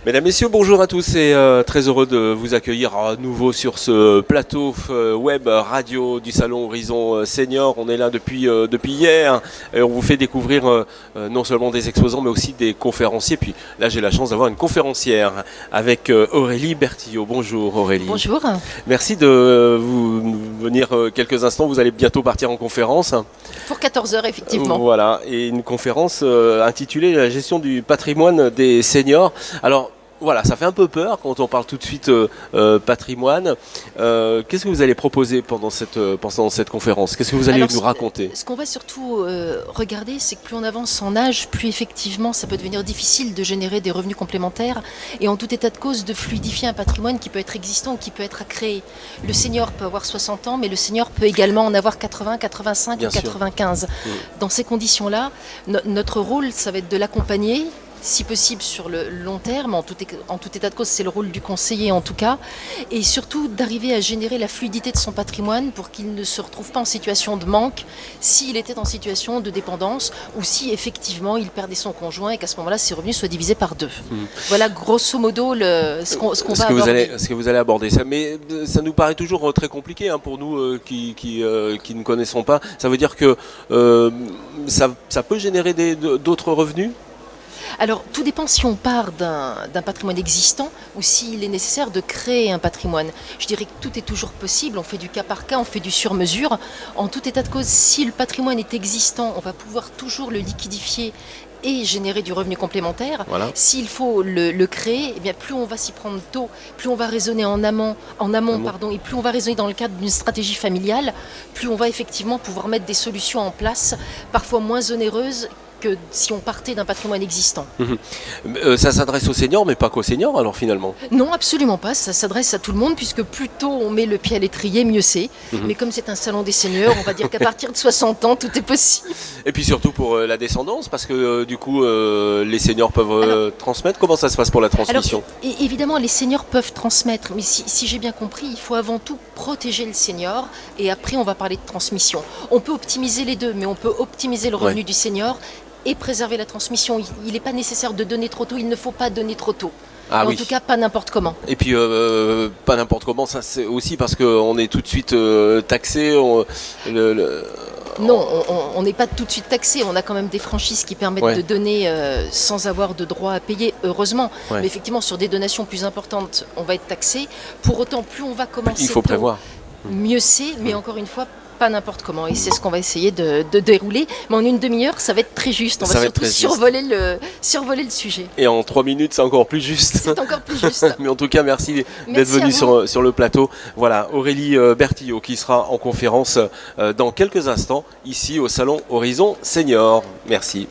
Mesdames, Messieurs, bonjour à tous et très heureux de vous accueillir à nouveau sur ce plateau web radio du Salon Horizon Senior. On est là depuis hier et on vous fait découvrir non seulement des exposants mais aussi des conférenciers. Puis là j'ai la chance d'avoir une conférencière avec Aurélie Bertillot. Bonjour Aurélie. Bonjour. Merci de vous venir quelques instants. Vous allez bientôt partir en conférence. Pour 14 heures effectivement. Voilà, et une conférence intitulée La gestion du patrimoine des seniors. Alors, voilà, ça fait un peu peur quand on parle tout de suite patrimoine. Qu'est-ce que vous allez proposer pendant cette conférence? Qu'est-ce que vous allez nous raconter? Ce qu'on va surtout regarder, c'est que plus on avance en âge, plus effectivement ça peut devenir difficile de générer des revenus complémentaires et en tout état de cause de fluidifier un patrimoine qui peut être existant ou qui peut être à créer. Le senior peut avoir 60 ans, mais le senior peut également en avoir 80, 85 ou 95. Dans ces conditions-là, notre rôle, ça va être de l'accompagner, si possible sur le long terme, en tout état de cause, c'est le rôle du conseiller en tout cas, et surtout d'arriver à générer la fluidité de son patrimoine pour qu'il ne se retrouve pas en situation de manque s'il était en situation de dépendance ou si effectivement il perdait son conjoint et qu'à ce moment-là ses revenus soient divisés par deux. Voilà grosso modo ce qu'on va aborder. Ce que vous allez aborder. Mais ça nous paraît toujours très compliqué pour nous qui ne connaissons pas. Ça veut dire que ça peut générer d'autres revenus? Alors, tout dépend si on part d'un patrimoine existant ou s'il est nécessaire de créer un patrimoine. Je dirais que tout est toujours possible, on fait du cas par cas, on fait du sur-mesure. En tout état de cause, si le patrimoine est existant, on va pouvoir toujours le liquidifier et générer du revenu complémentaire. Voilà. S'il faut le créer, eh bien, plus on va s'y prendre tôt, plus on va raisonner en amont, et plus on va raisonner dans le cadre d'une stratégie familiale, plus on va effectivement pouvoir mettre des solutions en place, parfois moins onéreuses que si on partait d'un patrimoine existant. Ça s'adresse aux seniors, mais pas qu'aux seniors alors finalement? Non, absolument pas, ça s'adresse à tout le monde puisque plus tôt on met le pied à l'étrier, mieux c'est. Mais comme c'est un salon des seniors, on va dire qu'à partir de 60 ans, tout est possible. Et puis surtout pour la descendance, parce que du coup les seniors peuvent transmettre. Comment ça se passe pour la transmission? Alors, évidemment, les seniors peuvent transmettre, mais si j'ai bien compris, il faut avant tout protéger le senior et après on va parler de transmission. On peut optimiser les deux, mais on peut optimiser le revenu du senior et préserver la transmission. Il n'est pas nécessaire de donner trop tôt, il ne faut pas donner trop tôt. En tout cas, pas n'importe comment. Et puis, pas n'importe comment, ça c'est aussi parce qu'on est tout de suite taxé. Non, on n'est pas tout de suite taxé. On a quand même des franchises qui permettent de donner sans avoir de droit à payer, heureusement. Mais effectivement, sur des donations plus importantes, on va être taxé. Pour autant, plus on va commencer il faut prévoir. Mieux c'est, mais encore une fois, pas n'importe comment, et c'est ce qu'on va essayer de dérouler. Mais en une demi-heure, ça va être très juste. On va surtout survoler le sujet. Et en 3 minutes, c'est encore plus juste. C'est encore plus juste. Mais en tout cas, merci d'être venu sur le plateau. Voilà, Aurélie Bertillot qui sera en conférence dans quelques instants ici au Salon Horizon Senior. Merci.